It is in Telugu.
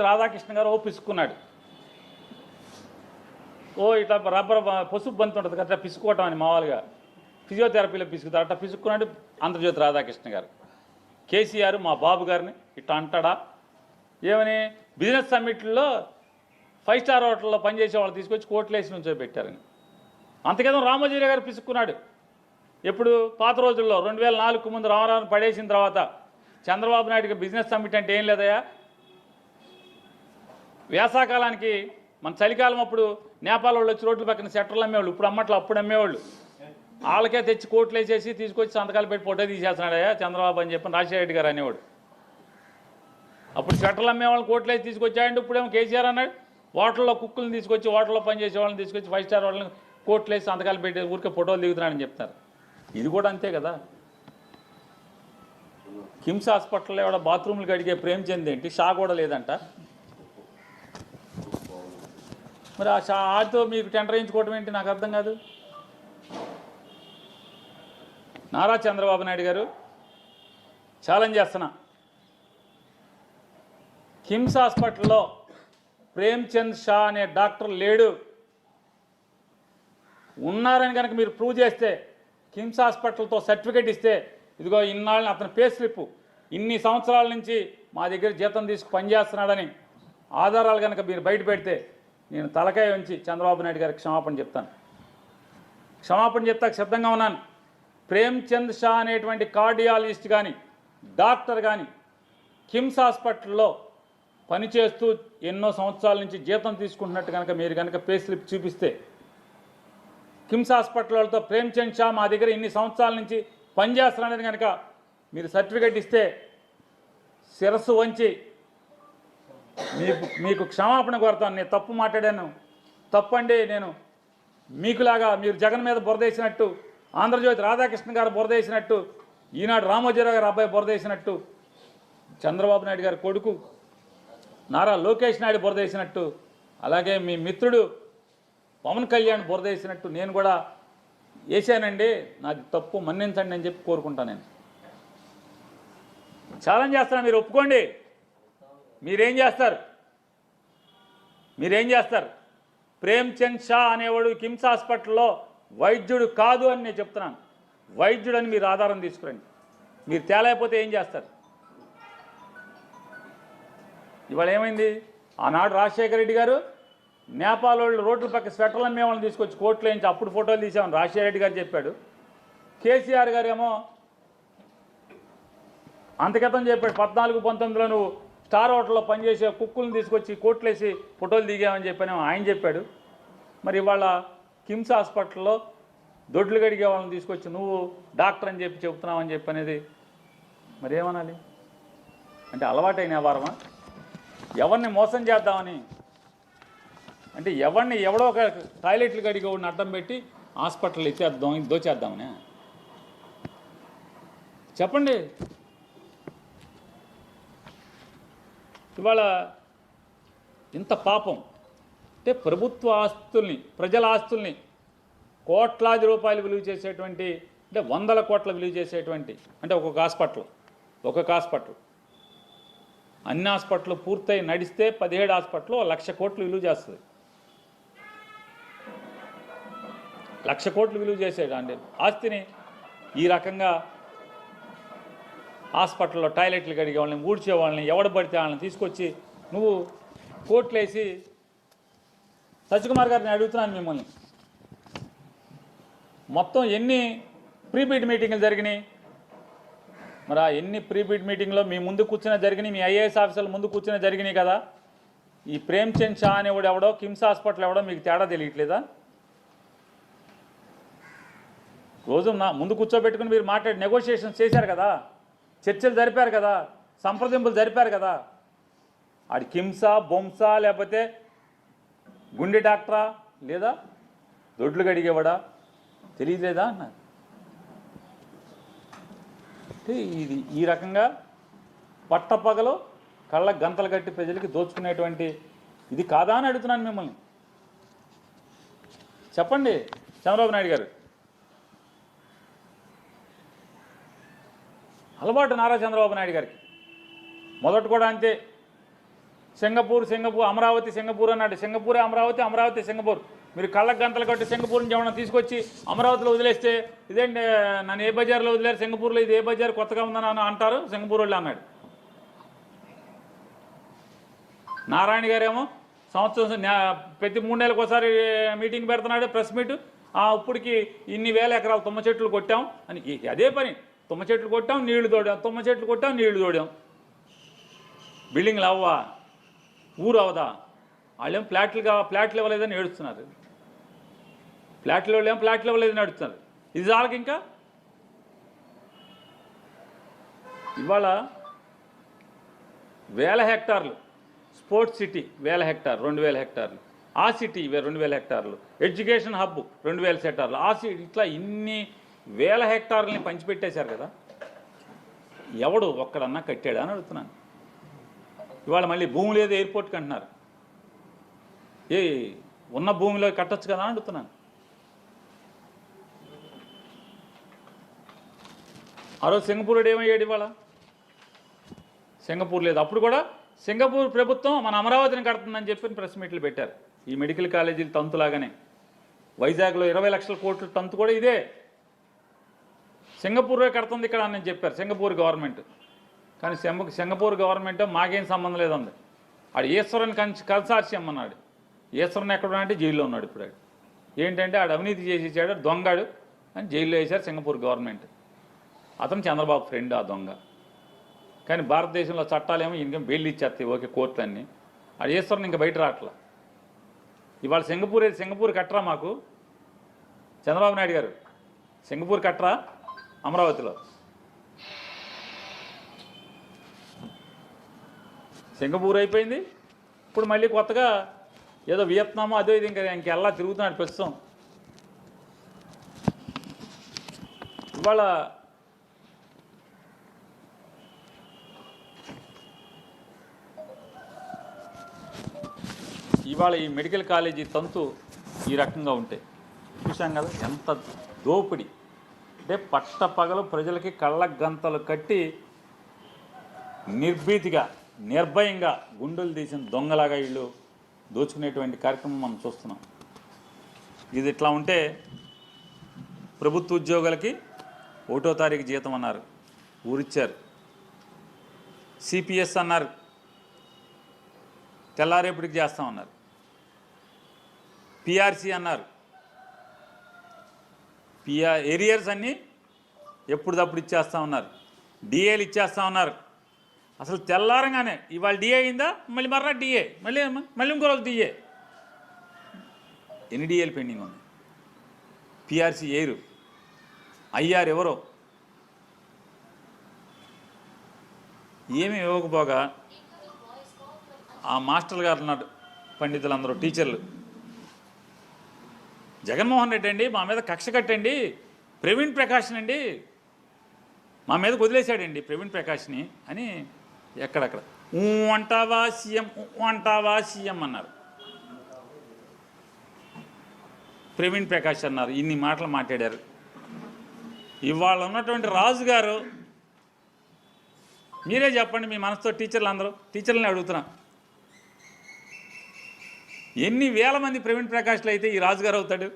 రాధాకృష్ణ గారు పిసుకున్నాడు. ఇట్లా రబ్బర్ పసుపు బంతి ఉంటుంది కదా, పిసుకోవటం అని మామూలుగా ఫిజియోథెరపీలో పిసుకుతారు, అట్లా పిసుక్కున్నాడు ఆంధ్రజ్యోతి రాధాకృష్ణ గారు. కేసీఆర్ మా బాబు గారిని ఇట్లా అంటాడా? ఏమని బిజినెస్ సమ్మిట్లో 5 స్టార్ హోటల్లో పనిచేసే వాళ్ళు తీసుకొచ్చి కోట్లేసి నుంచో పెట్టారని. అంతకేదో రామోజీరావు గారు పిసుక్కున్నాడు. ఎప్పుడు పాత రోజుల్లో 2004 ముందు రామారావుని పడేసిన తర్వాత చంద్రబాబు నాయుడుకి బిజినెస్ సమ్మిట్ అంటే ఏం లేదయా, వేసాకాలానికి మన చలికాలం అప్పుడు నేపాల్ వాళ్ళు వచ్చి రోడ్ల పక్కన సెట్టర్లు అమ్మేవాళ్ళు, ఇప్పుడు అమ్మట్లు అప్పుడు అమ్మేవాళ్ళు, వాళ్ళకే తెచ్చి కోట్లు వేసేసి తీసుకొచ్చి సంతకాలు పెట్టి ఫోటో తీసేస్తున్నాడయ్యా చంద్రబాబు అని చెప్పి రాజశేఖర రెడ్డి గారు అనేవాడు. అప్పుడు సెట్టర్లు అమ్మేవాళ్ళని కోట్లు వేసి తీసుకొచ్చాయండి. ఇప్పుడేమో కేసీఆర్ అన్నాడు హోటల్లో కుక్కులను తీసుకొచ్చి హోటల్లో పనిచేసే వాళ్ళని తీసుకొచ్చి 5 స్టార్ వాళ్ళని కోట్లు వేసి సంతకాలు పెట్టి ఊరికే ఫోటోలు దిగుతున్నాడని చెప్తారు. ఇది కూడా అంతే కదా. కిమ్స్ హాస్పిటల్లో ఎవడ బాత్రూమ్లు కడిగే ప్రేమచంద్ ఏంటి, షా కూడా లేదంట. మరి ఆ షాతో మీకు టెండర్ వేయించుకోవడం ఏంటి నాకు అర్థం కాదు. నారా చంద్రబాబు నాయుడు గారు ఛాలెంజ్ చేస్తున్నా, కిమ్స్ హాస్పిటల్లో ప్రేమ్చంద్ షా అనే డాక్టర్ లేడు, ఉన్నారని కనుక మీరు ప్రూవ్ చేస్తే, కిమ్స్ హాస్పిటల్తో సర్టిఫికేట్ ఇస్తే, ఇదిగో ఇన్నాళ్ళని అతని పే స్లిప్ ఇన్ని సంవత్సరాల నుంచి మా దగ్గర జీతం తీసుకు పనిచేస్తున్నాడని ఆధారాలు కనుక మీరు బయట పెడితే నేను తలకాయ ఉంచి చంద్రబాబు నాయుడు గారికి క్షమాపణ చెప్తాను. క్షమాపణ చెప్తాకు సిద్ధంగా ఉన్నాను. ప్రేమ్చంద్ షా అనేటువంటి కార్డియాలజిస్ట్ కానీ డాక్టర్ కానీ కిమ్స్ హాస్పిటల్లో పనిచేస్తూ ఎన్నో సంవత్సరాల నుంచి జీతం తీసుకుంటున్నట్టు కనుక మీరు కనుక పే స్లిప్ చూపిస్తే, కిమ్స్ హాస్పిటల్ వాళ్ళతో ప్రేమ్చంద్ షా మా దగ్గర ఇన్ని సంవత్సరాల నుంచి పనిచేస్తున్నాడని కనుక మీరు సర్టిఫికేట్ ఇస్తే శిరస్సు వంచి మీకు క్షమాపణ కోరుతాను. నేను తప్పు మాట్లాడాను, తప్పండి. నేను మీకులాగా మీరు జగన్ మీద బురదేసినట్టు, ఆంధ్రజ్యోతి రాధాకృష్ణ గారు బురదేసినట్టు, ఈనాడు రామోజీరావు గారు అబ్బాయి బురదేసినట్టు, చంద్రబాబు నాయుడు గారి కొడుకు నారా లోకేష్ నాయుడు బురదేసినట్టు, అలాగే మీ మిత్రుడు పవన్ కళ్యాణ్ బురదేసినట్టు నేను కూడా వేసానండి, నాది తప్పు మన్నించండి అని చెప్పి కోరుకుంటాను. నేను ఛాలెంజ్ చేస్తాను, మీరు ఒప్పుకోండి. మీరేం చేస్తారు? ప్రేమ్చంద్ షా అనేవాడు కిమ్స్ హాస్పిటల్లో వైద్యుడు కాదు అని నేను చెప్తున్నాను. వైద్యుడని మీరు ఆధారం తీసుకురండి. మీరు తేలేకపోతే ఏం చేస్తారు? ఇవాళ ఏమైంది? ఆనాడు రాజశేఖర రెడ్డి గారు నేపాల్ వాళ్ళు రోడ్ల పక్క స్వెటర్లు అమ్మే వాళ్ళని తీసుకొచ్చి కోట్లు వేయించి అప్పుడు ఫోటోలు తీసామని రాజశేఖర రెడ్డి గారు చెప్పాడు. కేసీఆర్ గారు ఏమో అంతగతం చెప్పాడు, 14-19లో నువ్వు స్టార్ హోటల్లో పనిచేసే కుక్కులను తీసుకొచ్చి కోట్లేసి ఫోటోలు దిగామని చెప్పాను ఆయన చెప్పాడు. మరి ఇవాళ కిమ్స్ హాస్పిటల్లో దొడ్లు గడిగే వాళ్ళని తీసుకొచ్చి నువ్వు డాక్టర్ అని చెప్పి చెబుతున్నావు అని చెప్పి అనేది మరి ఏమనాలి? అంటే అలవాటైన వ్యవహారమా? ఎవరిని మోసం చేద్దామని, అంటే ఎవడో ఒక టాయిలెట్లు గడిగే వాడిని అడ్డం పెట్టి హాస్పిటల్ ఎత్తేద్దాం, దోచేద్దామని చెప్పండి. ఇవాళ ఇంత పాపం అంటే ప్రభుత్వ ఆస్తుల్ని, ప్రజల ఆస్తుల్ని కోట్లాది రూపాయలు విలువ చేసేటువంటి, అంటే 100 కోట్ల విలువ చేసేటువంటి, అంటే ఒక్కొక్క హాస్పిటల్ అన్ని హాస్పిటల్ పూర్తయి నడిస్తే 17 హాస్పిటల్ 1,00,000 కోట్లు విలువ చేస్తుంది. 1,00,000 కోట్లు విలువ చేసేటండి ఆస్తిని ఈ రకంగా హాస్పిటల్లో టాయిలెట్లు కడిగే వాళ్ళని, ఊడ్చే వాళ్ళని, ఎవడబడితే వాళ్ళని తీసుకొచ్చి నువ్వు కోట్లేసి, సత్యకుమార్ గారిని అడుగుతున్నాను మిమ్మల్ని, మొత్తం ఎన్ని ప్రీబిడ్ మీటింగ్లు జరిగినాయి? మరి ఆ ఎన్ని ప్రీబిడ్ మీటింగ్లో మీ ముందు కూర్చునే జరిగినాయి, మీ ఐఏఎస్ ఆఫీసర్ల ముందు కూర్చునే జరిగినాయి కదా. ఈ ప్రేమ్చంద్ షా అనేవాడు ఎవడో, కిమ్స్ హాస్పిటల్ ఎవడో మీకు తేడా తెలియట్లేదా? రోజు నా ముందు కూర్చోబెట్టుకుని మీరు మాట్లాడి నెగోషియేషన్స్ చేశారు కదా, చర్చలు జరిపారు కదా, సంప్రదింపులు జరిపారు కదా. ఆడి కిమ్సా, బొంసా, లేకపోతే గుండె డాక్టరా, లేదా దొడ్లు గడిగేవాడా తెలియలేదా అన్నారు. అంటే ఇది ఈ రకంగా పట్టపగలు కళ్ళ గంతలు కట్టి ప్రజలకి దోచుకునేటువంటి ఇది కాదా అని అడుగుతున్నాను మిమ్మల్ని. చెప్పండి చంద్రబాబు నాయుడు గారు. అలవాటు నారా చంద్రబాబు నాయుడు గారికి మొదట కూడా అంతే, సింగపూర్ అమరావతి సింగపూర్ అన్నాడు. సింగపూరే అమరావతి, అమరావతి సింగపూర్. మీరు కళ్ళకు గంతలు కట్టి సింగపూర్ నుంచి ఏమన్నా తీసుకొచ్చి అమరావతిలో వదిలేస్తే ఇదేంటి నన్ను ఏ బజార్లో వదిలేరు, సింగపూర్లో ఇది ఏ బజార్ కొత్తగా ఉందని అంటారు సింగపూర్ వాళ్ళు అన్నాడు. నారాయణ గారేమో సంవత్సరం ప్రతి 3 నెలలకు ఒకసారి మీటింగ్ పెడుతున్నాడు, ప్రెస్ మీట్. ఇప్పటికి ఇన్ని వేల ఎకరాలు తుమ్మ చెట్లు కొట్టాం అని. అదే పని, తుమ్మ చెట్లు కొట్టాం నీళ్లు తోడాం, తుమ్మ చెట్లు కొట్టాం నీళ్లు తోడాం. బిల్డింగ్లు అవ్వా, ఊరు అవదా? వాళ్ళేం ఫ్లాట్లు ఇవ్వలేదని ఏడుస్తున్నారు. ఫ్లాట్లు ఇవ్వలేదని ఏడుస్తున్నారు. ఇది చాలకి ఇంకా ఇవాళ 1000 హెక్టార్లు స్పోర్ట్స్ సిటీ, 1000 హెక్టార్లు, 2000 హెక్టార్లు. ఆ సిటీ 2000 హెక్టార్లు. ఎడ్యుకేషన్ హబ్ 2000 హెక్టార్లు. ఆ సిటీ ఇట్లా ఇన్ని 1000 హెక్టార్లని పంచిపెట్టేశారు కదా. ఎవడు ఒక్కడన్నా కట్టాడా అని అడుగుతున్నాను. ఇవాళ మళ్ళీ భూమి లేదు ఎయిర్పోర్ట్కి అంటున్నారు. ఉన్న భూమిలో కట్టొచ్చు కదా అని అడుగుతున్నాను. ఆ రోజు సింగపూర్ ఏమయ్యాడు? ఇవాళ సింగపూర్ లేదు. అప్పుడు కూడా సింగపూర్ ప్రభుత్వం మన అమరావతిని కడుతుందని చెప్పి ప్రెస్ మీట్లు పెట్టారు. ఈ మెడికల్ కాలేజీలు తంతులాగానే వైజాగ్లో 20 లక్షల కోట్ల తంతు కూడా ఇదే. సింగపూరే కడుతుంది ఇక్కడ అని చెప్పారు సింగపూర్ గవర్నమెంట్. కానీ సింగపూర్ గవర్నమెంట్ మాకేం సంబంధం లేదండి. ఆడు ఈశ్వరన్ కన్సార్షియం అన్నాడు. ఈశ్వరన్ ఎక్కడ అంటే జైల్లో ఉన్నాడు ఇప్పుడు. ఆడు ఏంటంటే ఆడు అవినీతి చేసి ఇచ్చాడు, దొంగాడు అని జైల్లో వేశారు సింగపూర్ గవర్నమెంట్. అతను చంద్రబాబు ఫ్రెండ్ ఆ దొంగ. కానీ భారతదేశంలో చట్టాలేమో ఇంకేం బెయిల్ ఇచ్చేస్తాయి, ఓకే కోర్టులన్నీ. ఆడు ఈశ్వరన్ ఇంకా బయట రావట్లా. ఇవాళ సింగపూర్ కట్టరా మాకు? చంద్రబాబు నాయుడు గారు సింగపూర్ కట్టరా అమరావతిలో? సింగపూర్ అయిపోయింది. ఇప్పుడు మళ్ళీ కొత్తగా ఏదో వియత్నామో అదో ఇది ఇంకెల్లా తిరుగుతున్నాడు ప్రస్తుతం. ఇవాళ ఈ మెడికల్ కాలేజీ తంతు ఈ రకంగా ఉంటాయి. చూసాం కదా ఎంత దోపిడి అంటే. పట్టపగలు ప్రజలకి కళ్ళ గంతలు కట్టి నిర్భీతిగా నిర్భయంగా గుండెలు తీసిన దొంగలాగా వీళ్ళు దోచుకునేటువంటి కార్యక్రమం మనం చూస్తున్నాం. ఇది ఇట్లా ఉంటే ప్రభుత్వ ఉద్యోగులకి 1వ తారీఖు జీతం అన్నారు, ఊరిచ్చారు. సిపిఎస్ అన్నారు, తెల్లారేపటికి చేస్తామన్నారు. పిఆర్సీ అన్నారు, ఏరియర్స్ అన్నీ ఎప్పుడుదప్పుడు ఇచ్చేస్తామన్నారు. డిఏలు ఇచ్చేస్తామన్నారు. అసలు తెల్లారంగానే ఇవాళ డిఏ అయిందా, మళ్ళీ మర్రా డిఏ, మళ్ళీ ఇంకో రోజు డిఏ. ఎన్ని డిఏలు పెండింగ్ ఉంది? పిఆర్సీ ఏరు, ఐఆర్ ఎవరో ఏమీ ఇవ్వకపోగా ఆ మాస్టర్లు గారు ఉన్నారు, పండితులందరూ టీచర్లు. జగన్మోహన్ రెడ్డి అండి మా మీద కక్ష కట్టండి, ప్రవీణ్ ప్రకాష్ని అండి మా మీదకి వదిలేశాడండి ప్రవీణ్ ప్రకాష్ని అని ఎక్కడక్కడ అంటావా సీఎం అన్నారు. ప్రవీణ్ ప్రకాష్ అన్నారు, ఇన్ని మాటలు మాట్లాడారు. ఇవాళ ఉన్నటువంటి రాజు గారు మీరే చెప్పండి, మీ మనసుతో టీచర్లని అడుగుతున్నా, ఎన్ని వేల మంది ప్రవీణ్ ప్రకాష్లు అయితే ఈ రాజుగారు అవుతాడు?